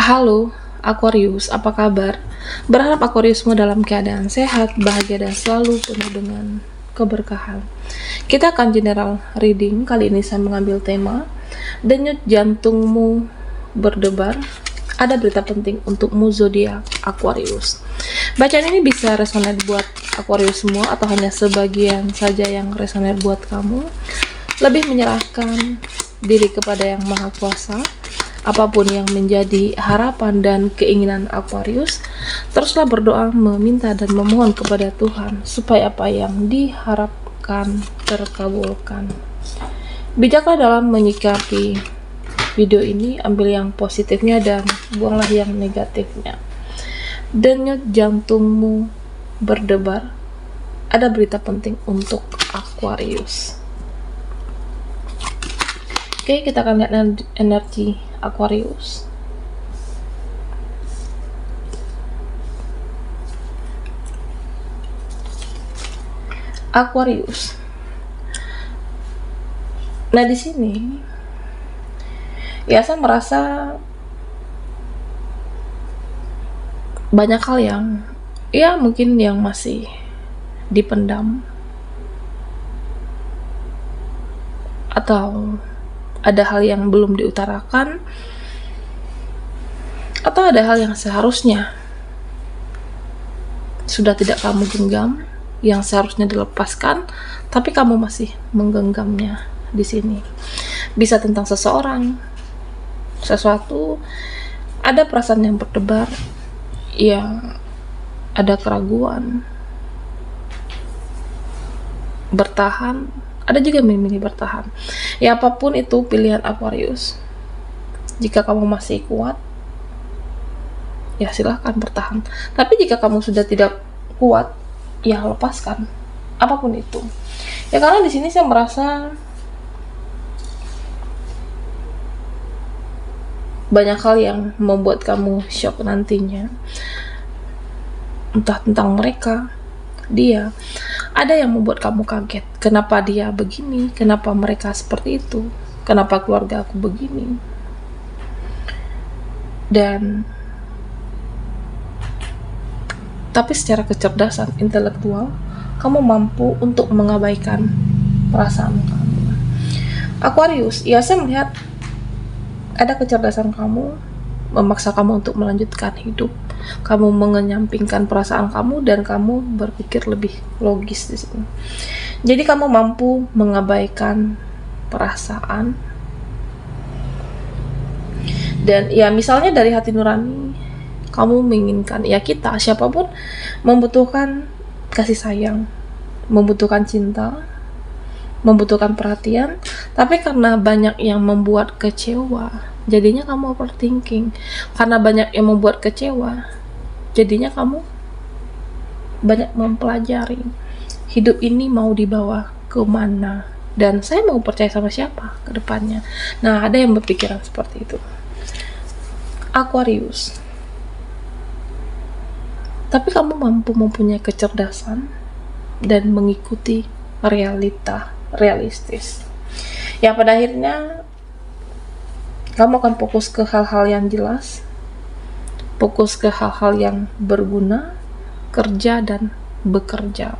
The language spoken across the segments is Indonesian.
Halo, Aquarius, apa kabar? Berharap Aquariusmu dalam keadaan sehat, bahagia, dan selalu penuh dengan keberkahan. Kita akan general reading. Kali ini saya mengambil tema denyut jantungmu berdebar. Ada berita penting untukmu zodiak Aquarius. Bacaan ini bisa resonate buat Aquarius semua atau hanya sebagian saja yang resonate buat kamu. Lebih menyerahkan diri kepada Yang Maha Kuasa. Apapun yang menjadi harapan dan keinginan Aquarius, teruslah berdoa, meminta dan memohon kepada Tuhan supaya apa yang diharapkan terkabulkan. Bijaklah dalam menyikapi video ini, ambil yang positifnya dan buanglah yang negatifnya. Denyut jantungmu berdebar. Ada berita penting untuk Aquarius. Oke, kita akan lihat energi Aquarius. Aquarius. Nah, di sini ya saya merasa banyak hal yang mungkin yang masih dipendam atau ada hal yang belum diutarakan, atau ada hal yang seharusnya sudah tidak kamu genggam, yang seharusnya dilepaskan, tapi kamu masih menggenggamnya di sini. Bisa tentang seseorang, sesuatu, ada perasaan yang berdebar, yang ada keraguan, bertahan. Ada juga memilih bertahan. Ya, apapun itu pilihan Aquarius. Jika kamu masih kuat, ya silahkan bertahan. Tapi jika kamu sudah tidak kuat, ya lepaskan. Apapun itu. Ya, karena di sini saya merasa banyak hal yang membuat kamu shock nantinya. Entah tentang mereka, dia. Ada yang membuat kamu kaget. Kenapa dia begini? Kenapa mereka seperti itu? Kenapa keluarga aku begini? Dan tapi secara kecerdasan intelektual, kamu mampu untuk mengabaikan perasaan kamu. Aquarius, ya saya melihat ada kecerdasan kamu memaksa kamu untuk melanjutkan hidup. Kamu mengenyampingkan perasaan kamu dan kamu berpikir lebih logis di sini. Jadi kamu mampu mengabaikan perasaan. Dan ya misalnya dari hati nurani kamu menginginkan, ya kita siapapun membutuhkan kasih sayang, membutuhkan cinta, membutuhkan perhatian, tapi karena banyak yang membuat kecewa, jadinya kamu overthinking. Karena banyak yang membuat kecewa, jadinya kamu banyak mempelajari hidup ini mau dibawa kemana, dan saya mau percaya sama siapa ke depannya. Nah, ada yang berpikiran seperti itu. Aquarius, tapi kamu mampu mempunyai kecerdasan dan mengikuti realistis. Ya, pada akhirnya kamu akan fokus ke hal-hal yang jelas, fokus ke hal-hal yang berguna, kerja dan bekerja,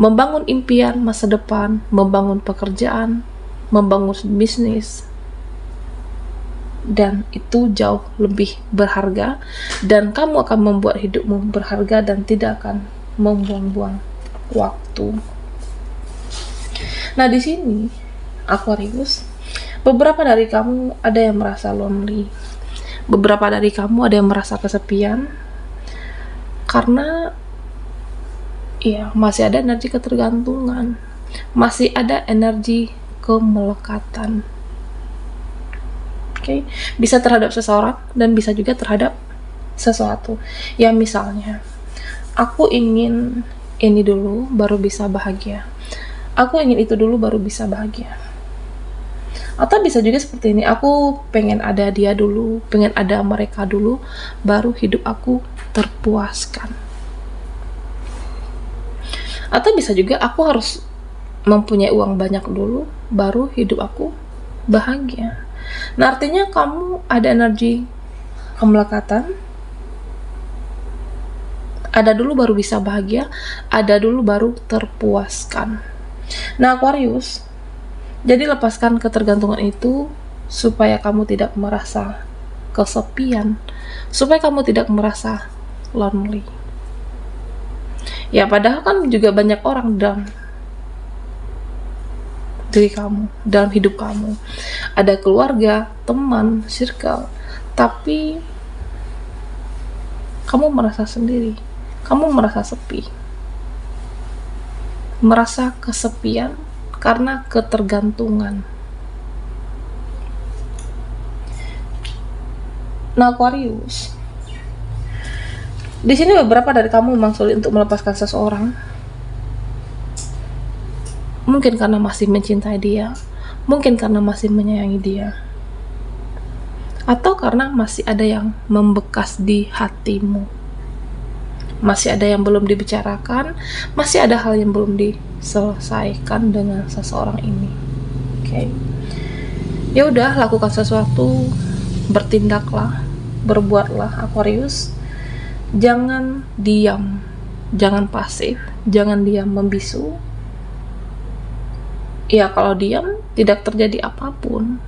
membangun impian masa depan, membangun pekerjaan, membangun bisnis, dan itu jauh lebih berharga, dan kamu akan membuat hidupmu berharga dan tidak akan membuang-buang waktu. Nah, di sini Aquarius, beberapa dari kamu ada yang merasa lonely. Beberapa dari kamu ada yang merasa kesepian karena ya masih ada energi ketergantungan, masih ada energi kemelekatan. Oke, bisa terhadap seseorang dan bisa juga terhadap sesuatu. Ya misalnya, aku ingin ini dulu baru bisa bahagia. Aku ingin itu dulu baru bisa bahagia. Atau bisa juga seperti ini, aku pengen ada dia dulu, pengen ada mereka dulu, baru hidup aku terpuaskan. Atau bisa juga aku harus mempunyai uang banyak dulu, baru hidup aku bahagia. Nah, artinya kamu ada energi kemelekatan. Ada dulu baru bisa bahagia, ada dulu baru terpuaskan. Nah Aquarius, jadi lepaskan ketergantungan itu supaya kamu tidak merasa kesepian, supaya kamu tidak merasa lonely. Ya padahal kan juga banyak orang dalam diri kamu, dalam hidup kamu. Ada keluarga, teman, circle, tapi kamu merasa sendiri, kamu merasa sepi, merasa kesepian karena ketergantungan. Nah Aquarius, di sini beberapa dari kamu memang sulit untuk melepaskan seseorang. Mungkin karena masih mencintai dia, mungkin karena masih menyayangi dia, atau karena masih ada yang membekas di hatimu. Masih ada yang belum dibicarakan, masih ada hal yang belum diselesaikan dengan seseorang ini. Oke. Ya udah, lakukan sesuatu, bertindaklah, berbuatlah Aquarius. Jangan diam, jangan pasif, jangan diam membisu. Ya kalau diam tidak terjadi apapun.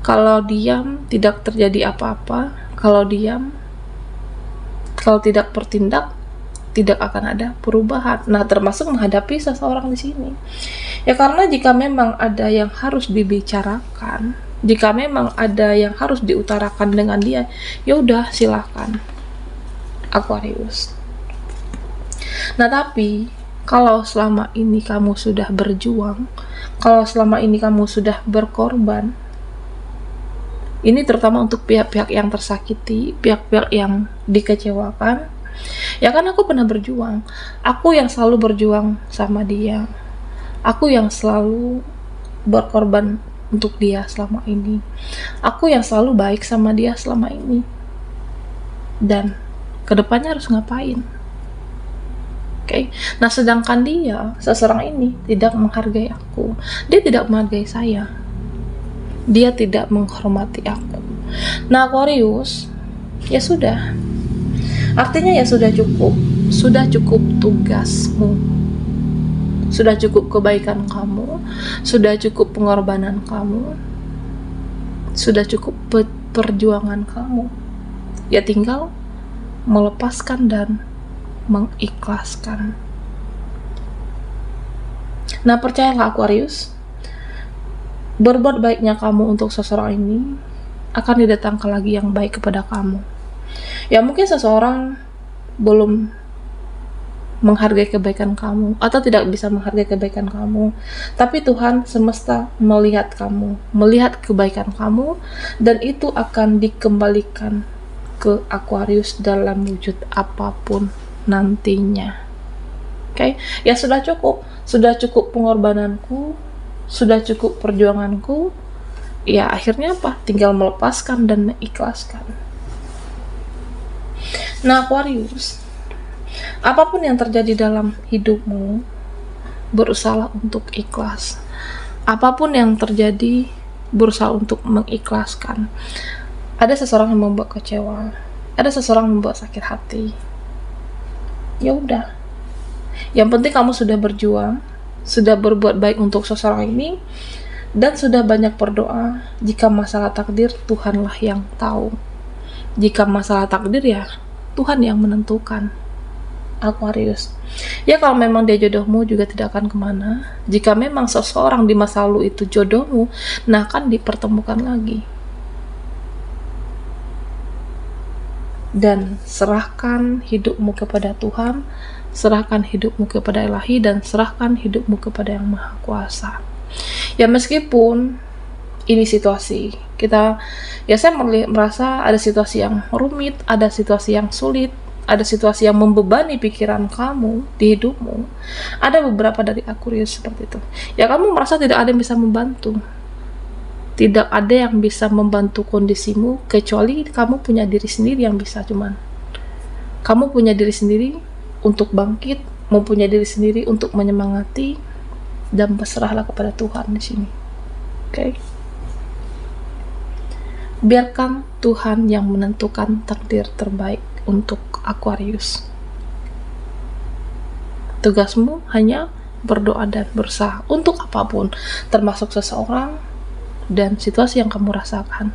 Kalau diam tidak terjadi apa-apa. Kalau diam, kalau tidak bertindak, tidak akan ada perubahan. Nah, termasuk menghadapi seseorang di sini. Ya karena jika memang ada yang harus dibicarakan, jika memang ada yang harus diutarakan dengan dia, ya udah silahkan Aquarius. Nah, tapi kalau selama ini kamu sudah berjuang, kalau selama ini kamu sudah berkorban, ini terutama untuk pihak-pihak yang tersakiti, pihak-pihak yang dikecewakan. Ya kan aku pernah berjuang, aku yang selalu berjuang sama dia, aku yang selalu berkorban untuk dia selama ini, aku yang selalu baik sama dia selama ini, dan kedepannya harus ngapain? Oke. Nah sedangkan dia, seseorang ini tidak menghargai aku, dia tidak menghargai saya, dia tidak menghormati aku. Nah Aquarius, ya sudah, artinya ya sudah cukup tugasmu, sudah cukup kebaikan kamu, sudah cukup pengorbanan kamu, sudah cukup perjuangan kamu. Ya tinggal melepaskan dan mengikhlaskan. Nah percayalah Aquarius, berbuat baiknya kamu untuk seseorang ini akan didatangkan lagi yang baik kepada kamu. Ya mungkin seseorang belum menghargai kebaikan kamu atau tidak bisa menghargai kebaikan kamu, tapi Tuhan semesta melihat kamu, melihat kebaikan kamu, dan itu akan dikembalikan ke Aquarius dalam wujud apapun nantinya. Oke, ya sudah cukup pengorbananku, sudah cukup perjuanganku. Ya akhirnya apa? Tinggal melepaskan dan mengikhlaskan. Nah Aquarius, apapun yang terjadi dalam hidupmu, berusaha untuk ikhlas. Apapun yang terjadi, berusaha untuk mengikhlaskan. Ada seseorang yang membuat kecewa, ada seseorang yang membuat sakit hati. Ya udah, yang penting kamu sudah berjuang, sudah berbuat baik untuk seseorang ini, dan sudah banyak berdoa. Jika masalah takdir, Tuhanlah yang tahu. Jika masalah takdir, ya Tuhan yang menentukan. Aquarius, ya kalau memang dia jodohmu juga tidak akan kemana. Jika memang seseorang di masa lalu itu jodohmu, nah akan dipertemukan lagi. Dan serahkan hidupmu kepada Tuhan, serahkan hidupmu kepada Ilahi, dan serahkan hidupmu kepada Yang Maha Kuasa. Ya meskipun ini situasi kita, ya saya merasa ada situasi yang rumit, ada situasi yang sulit, ada situasi yang membebani pikiran kamu di hidupmu. Ada beberapa dari Aquarius seperti itu. Ya kamu merasa tidak ada yang bisa membantu, tidak ada yang bisa membantu kondisimu kecuali kamu punya diri sendiri yang bisa. Cuman kamu punya diri sendiri untuk bangkit, mempunyai diri sendiri untuk menyemangati, dan berserahlah kepada Tuhan di sini. Oke. Biarkan Tuhan yang menentukan takdir terbaik untuk Aquarius. Tugasmu hanya berdoa dan berusaha untuk apapun, termasuk seseorang dan situasi yang kamu rasakan,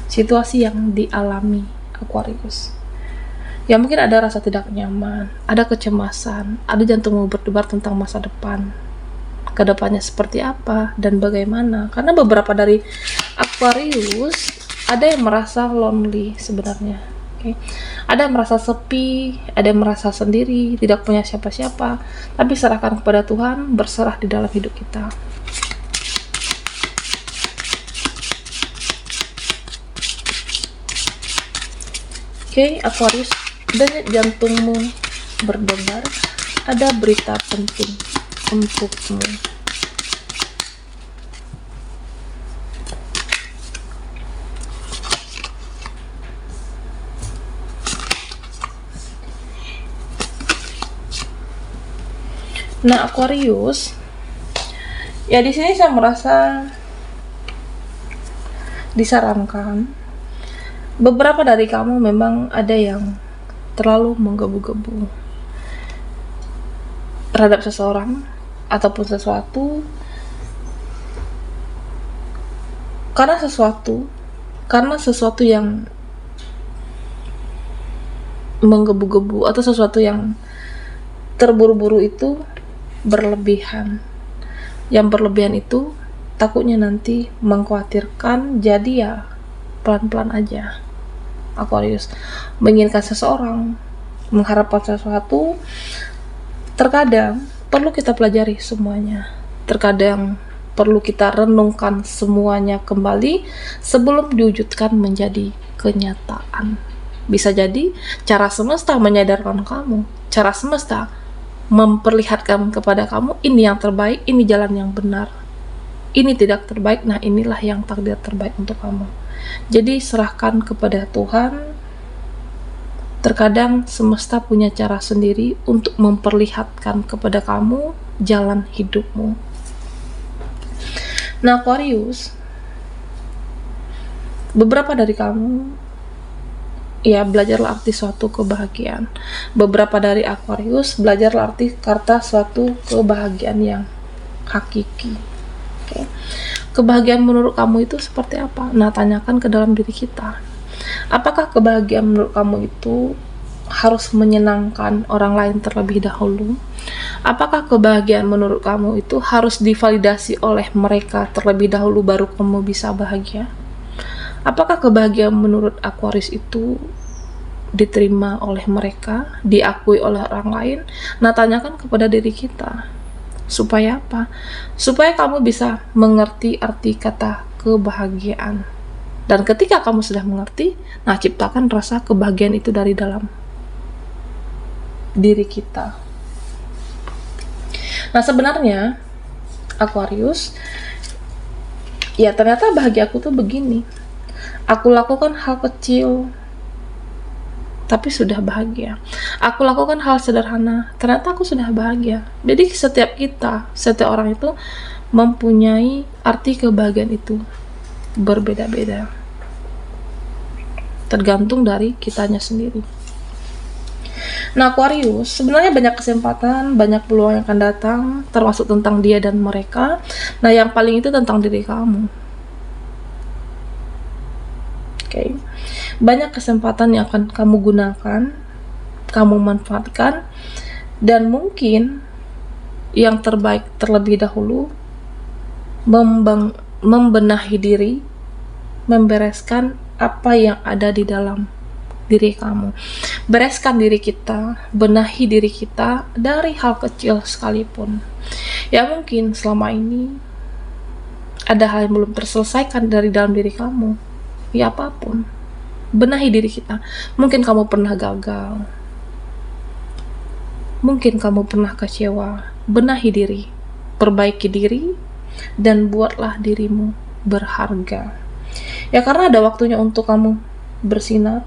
situasi yang dialami Aquarius. Ya mungkin ada rasa tidak nyaman, ada kecemasan, ada jantungmu berdebar tentang masa depan, kedepannya seperti apa dan bagaimana. Karena beberapa dari Aquarius ada yang merasa lonely sebenarnya. Ada yang merasa sepi, ada yang merasa sendiri, tidak punya siapa-siapa. Tapi serahkan kepada Tuhan, berserah di dalam hidup kita. Aquarius, dan jantungmu berdebar, ada berita penting untukmu. Nah, Aquarius, ya di sini saya merasa disarankan beberapa dari kamu memang ada yang terlalu menggebu-gebu terhadap seseorang ataupun sesuatu, karena sesuatu yang menggebu-gebu atau sesuatu yang terburu-buru itu berlebihan. Yang berlebihan itu takutnya nanti mengkhawatirkan, jadi ya pelan-pelan aja. Aquarius, menginginkan seseorang, mengharapkan sesuatu, terkadang perlu kita pelajari semuanya. Terkadang perlu kita renungkan semuanya kembali sebelum diwujudkan menjadi kenyataan. Bisa jadi cara semesta menyadarkan kamu, cara semesta memperlihatkan kepada kamu ini yang terbaik, ini jalan yang benar. Ini tidak terbaik, nah inilah yang takdir terbaik untuk kamu. Jadi serahkan kepada Tuhan. Terkadang semesta punya cara sendiri untuk memperlihatkan kepada kamu jalan hidupmu. Nah, Aquarius, beberapa dari kamu ya belajarlah arti suatu kebahagiaan. Beberapa dari Aquarius belajarlah arti kata suatu kebahagiaan yang hakiki. Kebahagiaan menurut kamu itu seperti apa? Nah, tanyakan ke dalam diri kita. Apakah kebahagiaan menurut kamu itu harus menyenangkan orang lain terlebih dahulu? Apakah kebahagiaan menurut kamu itu harus divalidasi oleh mereka terlebih dahulu baru kamu bisa bahagia? Apakah kebahagiaan menurut Aquarius itu diterima oleh mereka, diakui oleh orang lain? Nah, tanyakan kepada diri kita. Supaya apa? Supaya kamu bisa mengerti arti kata kebahagiaan. Dan ketika kamu sudah mengerti, nah ciptakan rasa kebahagiaan itu dari dalam diri kita. Nah, sebenarnya Aquarius, ya ternyata bahagiaku tuh begini. Aku lakukan hal kecil tapi sudah bahagia. Aku lakukan hal sederhana, ternyata aku sudah bahagia. Jadi setiap orang itu mempunyai arti kebahagiaan itu berbeda-beda, tergantung dari kitanya sendiri. Nah, Aquarius, sebenarnya banyak kesempatan, banyak peluang yang akan datang, termasuk tentang dia dan mereka. Nah, yang paling itu tentang diri kamu. Banyak kesempatan yang akan kamu gunakan, kamu manfaatkan, dan mungkin yang terbaik terlebih dahulu membenahi diri, membereskan apa yang ada di dalam diri kamu. Bereskan diri kita, benahi diri kita dari hal kecil sekalipun. Ya mungkin selama ini ada hal yang belum terselesaikan dari dalam diri kamu. Ya apapun, benahi diri kita. Mungkin kamu pernah gagal, mungkin kamu pernah kecewa. Benahi diri, perbaiki diri, dan buatlah dirimu berharga. Ya karena ada waktunya untuk kamu bersinar,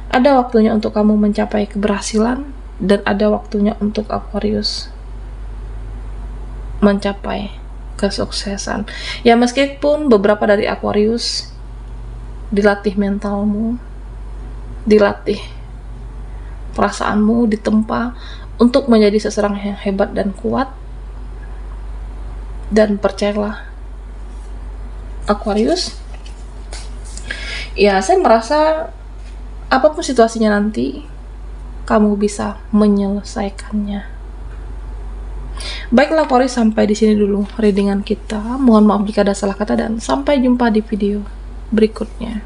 ada waktunya untuk kamu mencapai keberhasilan, dan ada waktunya untuk Aquarius mencapai kesuksesan. Ya meskipun beberapa dari Aquarius dilatih mentalmu, dilatih perasaanmu, ditempa untuk menjadi seseorang yang hebat dan kuat. Dan percayalah Aquarius, ya saya merasa apapun situasinya nanti, kamu bisa menyelesaikannya. Baiklah Aquarius, sampai di sini dulu readingan kita. Mohon maaf jika ada salah kata dan sampai jumpa di video berikutnya.